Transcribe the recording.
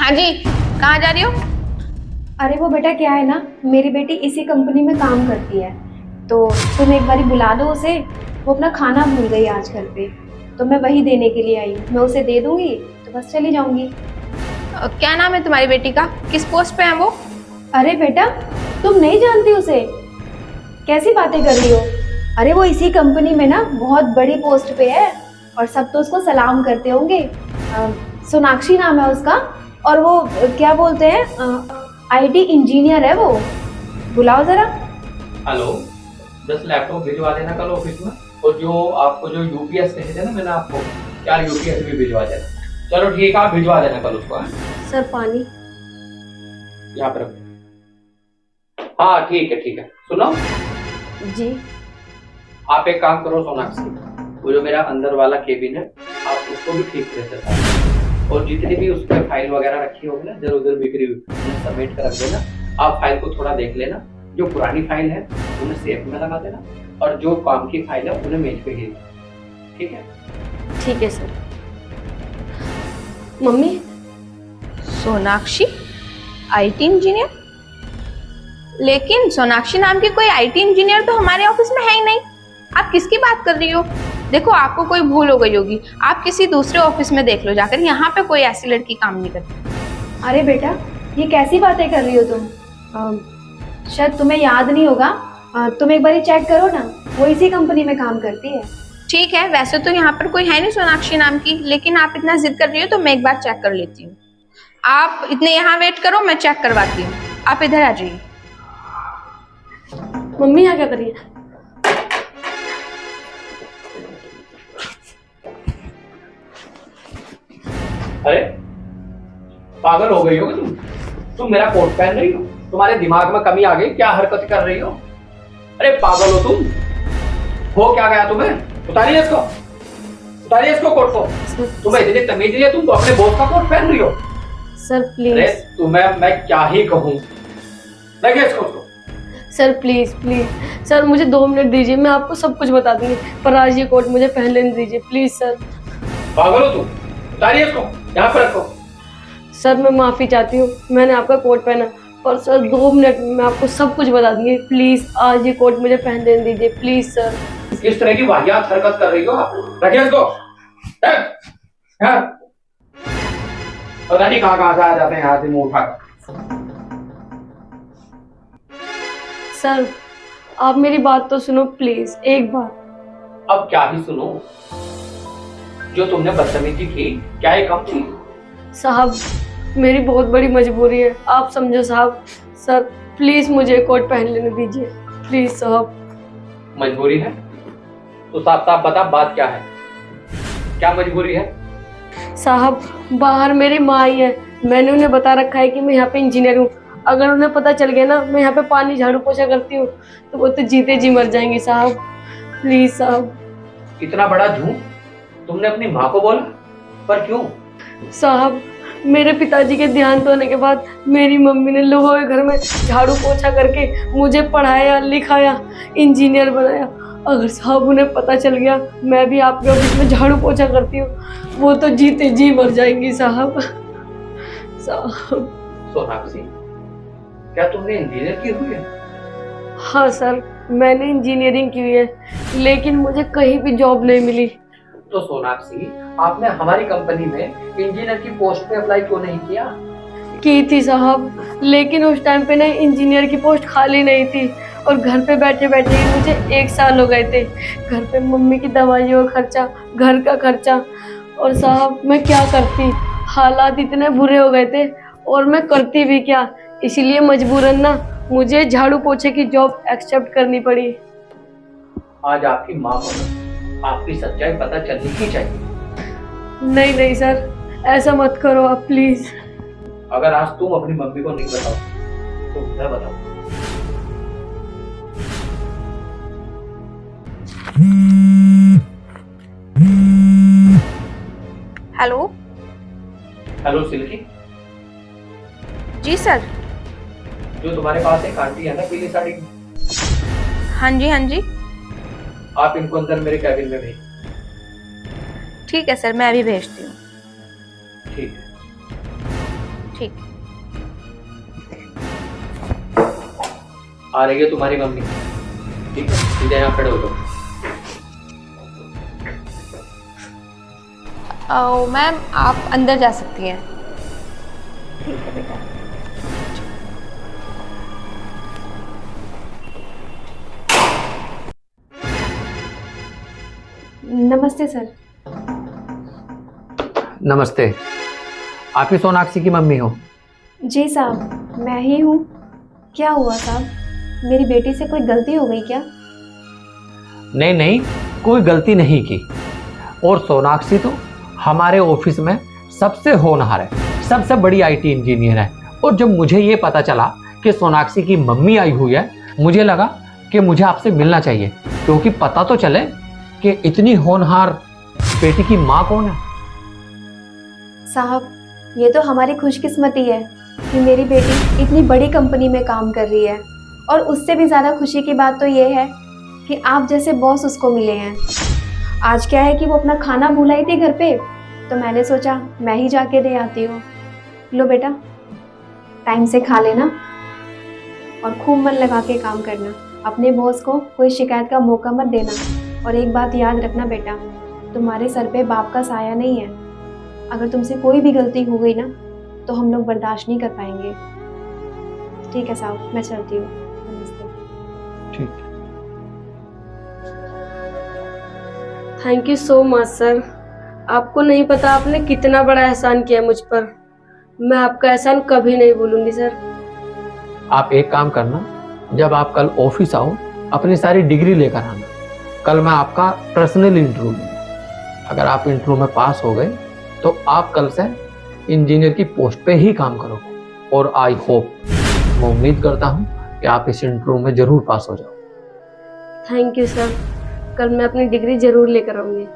हाँ जी, कहाँ जा रही हो? अरे वो बेटा क्या है ना, मेरी बेटी इसी कंपनी में काम करती है। तो तुम एक बारी बुला दो उसे। वो अपना खाना भूल गई आज घर पे। तो मैं वही देने के लिए आई हूँ। मैं उसे दे दूंगी तो बस चली जाऊंगी। क्या नाम है तुम्हारी बेटी का? किस पोस्ट पे है वो? अरे बेटा, तुम नहीं जानती उसे? कैसी बातें कर रही हो? अरे वो इसी कंपनी में ना बहुत बड़ी पोस्ट पे है। और सब तो उसको सलाम करते होंगे। सोनाक्षी नाम है उसका। और वो क्या बोलते हैं, आईटी इंजीनियर है वो। बुलाओ जरा। हेलो। 10 लैपटॉप भिजवा देना कल ऑफिस में। और जो आपको जो यूपीएस कहे थे ना, मैंने आपको 4 यूपीएस भी भिजवा देना। चलो ठीक है, आप भिजवा देना कल उसको। हाँ? सर पानी। यहाँ पर रखो। हाँ ठीक है ठीक है, सुनो। जी। आप एक काम करो सोनाक्षी, वो जो मेरा अंदर वाला केबिन है, आप उसको भी ठीक तरह से साफ, और जितनी भी उस पर फाइल वगैरह रखी होगी ना, इधर उधर बिखरी हुई, उन्हें समेट कर रख देना। आप फाइल को थोड़ा देख लेना। जो पुरानी फाइल है उन्हें सेफ में लगा देना, और जो काम की फाइल है उन्हें मेज पे गिर देना। ठीक है? ठीक है sir. Mummy. Sonakshi IT engineer? लेकिन सोनाक्षी नाम की कोई आईटी इंजीनियर तो हमारे ऑफिस में है ही नहीं। आप किसकी बात कर रही हो? देखो, आपको कोई भूल हो गई होगी। आप किसी दूसरे ऑफिस में देख लो जाकर, यहाँ पे कोई ऐसी लड़की काम नहीं करती। अरे बेटा, ये कैसी बातें कर रही हो तुम? शायद तुम्हें याद नहीं होगा। तुम एक बार चेक करो ना। वो इसी कंपनी में काम करती है। ठीक है, वैसे तो यहाँ पर कोई है नहीं सोनाक्षी नाम की, लेकिन आप इतना जिद कर रही हो तो मैं एक बार चेक कर लेती हूँ। आप इतने यहाँ वेट करो, मैं चेक करवाती हूँ। आप इधर आ जाइए। मम्मी यहाँ क्या कर रही है? अरे पागल हो गई हो तुम मेरा कोट पहन रही हो? तुम्हारे दिमाग में कमी आ गई? क्या हरकत कर रही हो? अरे पागल हो तुम? हो क्या गया तुम्हें? उतारिए इसको, उतारिए इसको कोट को। तुम्हें इतनी तमीज नहीं है, तुम तो अपने बॉस का कोट पहन रही हो। सर अरे प्लीज। तुम्हें मैं क्या ही कहूँ। देखिए इसको उसको। Sir please please. सर मुझे 2 मिनट दीजिए, मैं आपको सब कुछ बता दूंगी। पर आज ये कोट मुझे पहन लेने दीजिए प्लीज सर। पागल हो तुम? उतारिए इसको, यहाँ पर रखो। सर मैं माफी चाहती हूँ, मैंने आपका कोट पहना। पर सर 2 मिनट में मैं आपको सब कुछ बता दूंगी। प्लीज आज ये कोट मुझे पहन लेने दीजिए प्लीज सर। किस तरह की वाहियात हरकत कर रही हो आप? रखिए इसको। पता नहीं कहाँ से आ जाते हैं यहाँ से मुंह उठाकर। सर आप मेरी बात तो सुनो प्लीज एक बार। अब क्या ही सुनो? जो तुमने बदतमीजी की, क्या ये कम थी? साहब मेरी बहुत बड़ी मजबूरी है, आप समझो साहब। सर प्लीज मुझे कोट पहन लेने दीजिए प्लीज साहब। मजबूरी है तो साफ साफ बता, बात क्या है? क्या मजबूरी है? साहब बाहर मेरी माँ आई है। मैंने उन्हें बता रखा है कि मैं यहाँ पे इंजीनियर हूँ। अगर उन्हें पता चल गया ना मैं यहाँ पे पानी झाड़ू पोछा करती हूँ, तो वो तो जीते जी मर जाएंगे साहब। प्लीज साहब। इतना बड़ा झूठ तुमने अपनी माँ को बोला? पर क्यों? साहब मेरे पिताजी के देहांत होने के बाद मेरी मम्मी ने लोगों के घर में झाड़ू पोछा करके मुझे पढ़ाया लिखाया, इंजीनियर बनाया। अगर साहब उन्हें पता चल गया मैं भी आपके ऑफिस में झाड़ू पोछा करती हूँ, वो तो जीते जी मर जाएंगी साहब। साहब। सोनाक्षी, क्या तुमने इंजीनियर की हुई है? हाँ सर, मैंने इंजीनियरिंग की हुई है, लेकिन मुझे कहीं भी जॉब नहीं मिली। तो सोनाक्षी, आपने हमारी कंपनी में इंजीनियर की पोस्ट पे अप्लाई क्यों नहीं किया? की थी साहब, लेकिन उस टाइम पे ना इंजीनियर की पोस्ट खाली नहीं थी। और घर पे बैठे बैठे ही मुझे 1 साल हो गए थे। घर पे मम्मी की दवाइयों का खर्चा, घर का खर्चा, और साहब मैं क्या करती, हालात इतने बुरे हो गए थे और मैं करती भी क्या। इसीलिए मजबूरन ना मुझे झाड़ू पोछे की जॉब एक्सेप्ट करनी पड़ी। आज आपकी माँ को ना आपकी सच्चाई पता चलनी ही चाहिए। नहीं नहीं सर, ऐसा मत करो आप प्लीज। अगर आज तुम अपनी मम्मी को नहीं बताओ तो मैं बताऊं। हेलो। हेलो सिल्की, जी सर। जो तुम्हारे पास एक आंटी है ना पीली साड़ी की, हाँ जी हाँ जी। आप इनको अंदर मेरे कैबिन में भेज। ठीक है सर, मैं अभी भेजती हूँ। ठीक है। ठीक। आ रही है तुम्हारी मम्मी। ठीक है, सीधे यहाँ खड़े हो जाओ। मैम आप अंदर जा सकती हैं। ठीक है बेटा। नमस्ते सर। नमस्ते। आप ही सोनाक्षी की मम्मी हो? जी साहब, मैं ही हूँ। क्या हुआ साहब, मेरी बेटी से कोई गलती हो गई क्या? नहीं नहीं, कोई गलती नहीं की। और सोनाक्षी तो हमारे ऑफिस में सबसे होनहार है, सबसे बड़ी आईटी इंजीनियर है। और जब मुझे ये पता चला कि सोनाक्षी की मम्मी आई हुई है, मुझे लगा कि मुझे आपसे मिलना चाहिए, क्योंकि पता तो चले कि इतनी होनहार बेटी की माँ कौन है। साहब, ये तो हमारी खुशकिस्मती है कि मेरी बेटी इतनी बड़ी कंपनी में काम कर रही है। और उससे भी ज़्यादा खुशी की बात तो ये है कि आप जैसे बॉस उसको मिले हैं। आज क्या है कि वो अपना खाना भूल आई थी घर पे, तो मैंने सोचा मैं ही जाके दे आती हूँ। लो बेटा, टाइम से खा लेना और खूब मन लगा के काम करना। अपने बॉस को कोई शिकायत का मौका मत देना। और एक बात याद रखना बेटा, तुम्हारे सर पे बाप का साया नहीं है। अगर तुमसे कोई भी गलती हो गई ना, तो हम लोग बर्दाश्त नहीं कर पाएंगे। ठीक है साहब, मैं चलती हूँ। नमस्ते। ठीक। Thank you so much sir. आपको नहीं पता आपने कितना बड़ा एहसान किया मुझ पर। मैं आपका एहसान कभी नहीं भूलूंगी सर। आप एक काम करना, जब आप कल ऑफिस आओ अपनी सारी डिग्री लेकर आना। कल मैं आपका पर्सनल इंटरव्यू लूँगा। अगर आप इंटरव्यू में पास हो गए तो आप कल से इंजीनियर की पोस्ट पे ही काम करोगे। और आई होप, मैं उम्मीद करता हूँ कि आप इस इंटरव्यू में जरूर पास हो जाओ। Thank you sir. कल मैं अपनी डिग्री जरूर लेकर आऊंगी।